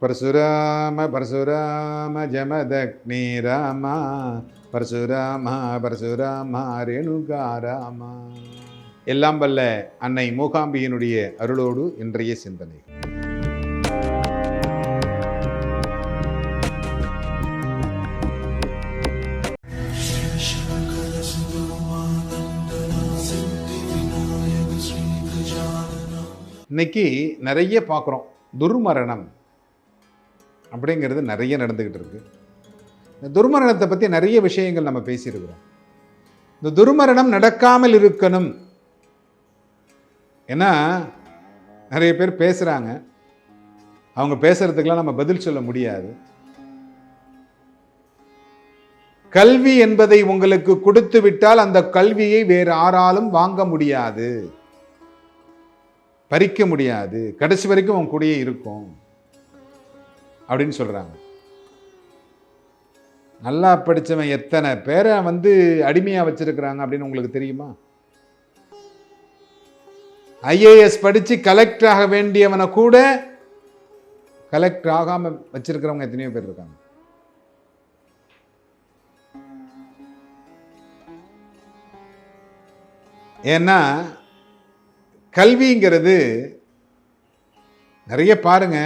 பரசுராம பரசுராம ஜமதக்னி ராமா பரசுராமா பரசுராமா ரேணுகாராமா. எல்லாம் வல்ல அன்னை மூகாம்பியினுடைய அருளோடு இன்றைய சிந்தனை. இன்னைக்கு நிறைய பார்க்குறோம், துர்மரணம் அப்படிங்கிறது நிறைய நடந்துக்கிட்டு இருக்கு. இந்த துர்மரணத்தை பற்றி நிறைய விஷயங்கள் நம்ம பேசியிருக்கிறோம். இந்த துர்மரணம் நடக்காமல் இருக்கணும். ஏன்னா நிறைய பேர் பேசுகிறாங்க, அவங்க பேசுறதுக்கெல்லாம் நம்ம பதில் சொல்ல முடியாது. கல்வி என்பதை உங்களுக்கு கொடுத்து விட்டால் அந்த கல்வியை வேறு யாராலும் வாங்க முடியாது, பறிக்க முடியாது, கடைசி வரைக்கும் உன் கூடயே இருக்கும் அப்படின்னு சொல்றாங்க. நல்லா படிச்சவன் எத்தனை பேரை அடிமையா வச்சிருக்கிறாங்க அப்படின்னு உங்களுக்கு தெரியுமா? ஐஏஎஸ் படிச்சு கலெக்டர் ஆக வேண்டியவனை கூட கலெக்டர் ஆகாம வச்சிருக்கிறவங்க எத்தனையோ பேர் இருக்காங்க. ஏன்னா கல்விங்கிறது நிறைய பாருங்க,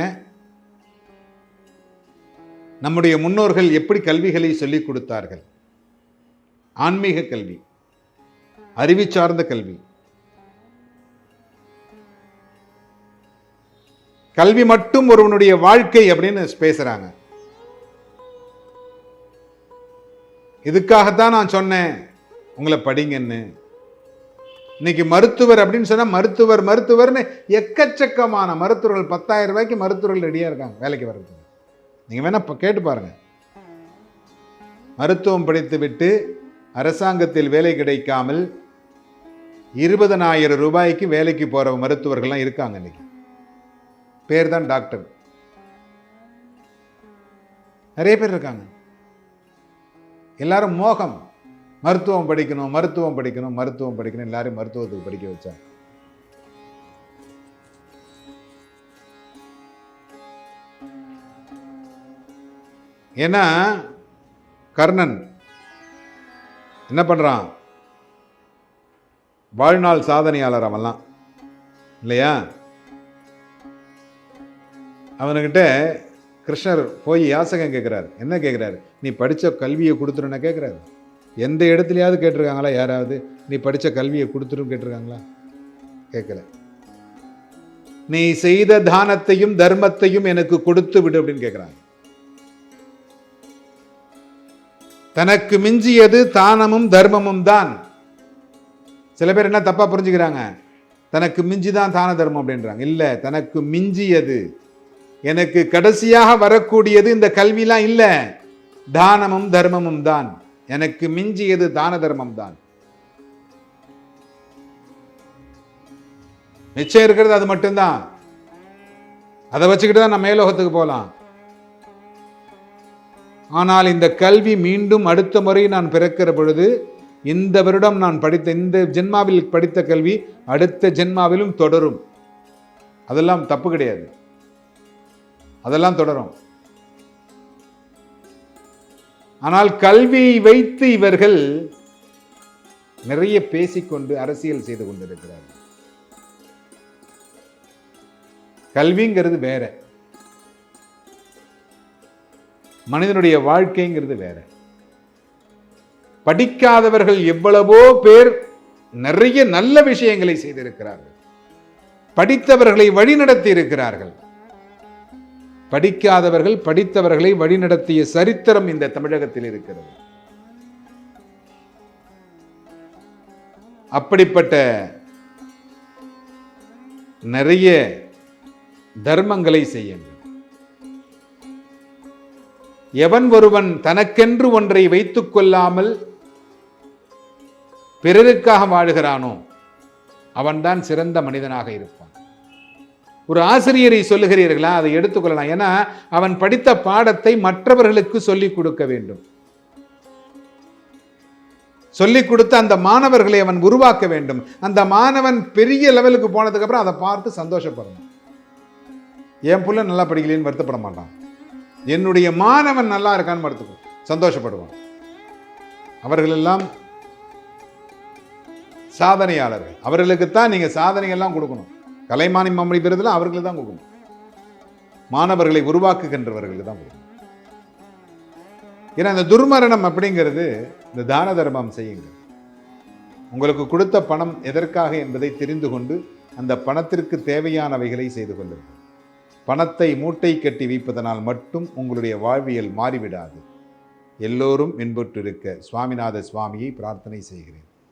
நம்முடைய முன்னோர்கள் எப்படி கல்விகளை சொல்லிக் கொடுத்தார்கள். ஆன்மீக கல்வி, அறிவு சார்ந்த கல்வி. கல்வி மட்டும் ஒருவனுடைய வாழ்க்கை அப்படின்னு பேசுறாங்க. இதுக்காகத்தான் நான் சொன்னேன் உங்களை படிங்கன்னு. இன்னைக்கு மருத்துவர் அப்படின்னு சொன்னா மருத்துவர்னு எக்கச்சக்கமான மருத்துவர்கள், 10,000 ரூபாய்க்கு மருத்துவர்கள் ரெடியா இருக்காங்க வேலைக்கு வர்றது. நீங்க வேணா கேட்டு பாருங்க. மருத்துவம் படித்து விட்டு அரசாங்கத்தில் வேலை கிடைக்காமல் 20,000 ரூபாய்க்கு வேலைக்கு போற மருத்துவர்கள்லாம் இருக்காங்க. இன்னைக்கு பேர் தான் டாக்டர். நிறைய பேர் இருக்காங்க. எல்லாரும் மோகம், மருத்துவம் படிக்கணும் மருத்துவம் படிக்கணும் மருத்துவம் படிக்கணும், எல்லாரும் மருத்துவத்துக்கு படிக்க வச்சாங்க. ஏன்னா கர்ணன் என்ன பண்றான், வாழ்நாள் சாதனையாளர் அவன்லாம் இல்லையா? அவனுக்கிட்ட கிருஷ்ணர் போய் யாசகம் கேட்கிறாரு. என்ன கேட்கிறாரு? நீ படிச்ச கல்வியை கொடுத்துருன்னு கேட்கிறாரு. எந்த இடத்துலயாவது கேட்டிருக்காங்களா யாராவது நீ படிச்ச கல்வியை கொடுத்துரும் கேட்டிருக்காங்களா? கேட்கல. நீ செய்த தானத்தையும் தர்மத்தையும் எனக்கு கொடுத்து விடு அப்படின்னு கேட்கிறாங்க. தனக்கு மிஞ்சியது தானமும் தர்மமும் தான். சில பேர் என்ன தப்பா புரிஞ்சுக்கிறாங்க, தனக்கு மிஞ்சிதான் தான தர்மம் அப்படின்றாங்க. இல்ல, தனக்கு மிஞ்சியது, எனக்கு கடைசியாக வரக்கூடியது இந்த கல்விலாம் இல்ல, தானமும் தர்மமும் தான். எனக்கு மிஞ்சியது தான தர்மம் தான். மிச்சம் இருக்கிறது அது மட்டும்தான். அதை வச்சுக்கிட்டு தான் நான் மேலோகத்துக்கு போகலாம். ஆனால் இந்த கல்வி மீண்டும் அடுத்த முறை நான் பிறக்கிற பொழுது, இந்த வருடம் நான் படித்த, இந்த ஜென்மாவில் படித்த கல்வி அடுத்த ஜென்மாவிலும் தொடரும். அதெல்லாம் தப்பு கிடையாது, அதெல்லாம் தொடரும். ஆனால் கல்வியை வைத்து இவர்கள் நிறைய பேசிக்கொண்டு அரசியல் செய்து கொண்டிருக்கிறார்கள். கல்விங்கிறது வேற, மனிதனுடைய வாழ்க்கைங்கிறது வேற. படிக்காதவர்கள் எவ்வளவோ பேர் நிறைய நல்ல விஷயங்களை செய்திருக்கிறார்கள், படித்தவர்களை வழிநடத்தி இருக்கிறார்கள். படிக்காதவர்கள் படித்தவர்களை வழிநடத்திய சரித்திரம் இந்த தமிழகத்தில் இருக்கிறது. அப்படிப்பட்ட நிறைய தர்மங்களை செய்யுங்கள். எவன் ஒருவன் தனக்கென்று ஒன்றை வைத்துக் கொள்ளாமல் பிறருக்காக வாழுகிறானோ அவன்தான் சிறந்த மனிதனாக இருப்பான். ஒரு ஆசிரியரை சொல்லுகிறீர்களா, அதை எடுத்துக்கொள்ளலாம். ஏன்னா அவன் படித்த பாடத்தை மற்றவர்களுக்கு சொல்லிக் கொடுக்க வேண்டும். சொல்லிக் கொடுத்து அந்த மாணவர்களை அவன் உருவாக்க வேண்டும். அந்த மாணவன் பெரிய லெவலுக்கு போனதுக்கு அப்புறம் அதை பார்த்து சந்தோஷப்படணும். என் புள்ள நல்லா படிக்கலைன்னு வருத்தப்பட மாட்டான். என்னுடைய மாணவன் நல்லா இருக்கான்னு வருத்தப்படும், சந்தோஷப்படுவான். அவர்களெல்லாம் சாதனையாளர்கள். அவர்களுக்குத்தான் நீங்கள் சாதனைகள்லாம் கொடுக்கணும். கலைமானி மாமணி விருதுலாம் அவர்களுக்கு தான் கொடுக்கணும். மாணவர்களை உருவாக்குகின்றவர்களுக்கு தான் கொடுக்கணும். ஏன்னா இந்த துர்மரணம் அப்படிங்கிறது இந்த தான தர்மம் செய்யுங்க. உங்களுக்கு கொடுத்த பணம் எதற்காக என்பதை தெரிந்து கொண்டு அந்த பணத்திற்கு தேவையானவைகளை செய்து கொள்ளுங்கள். பணத்தை மூட்டை கட்டி வைப்பதனால் மட்டும் உங்களுடைய வாழ்வியல் மாறிவிடாது. எல்லோரும் இன்புற்றிருக்க சுவாமிநாத சுவாமியை பிரார்த்தனை செய்கிறேன்.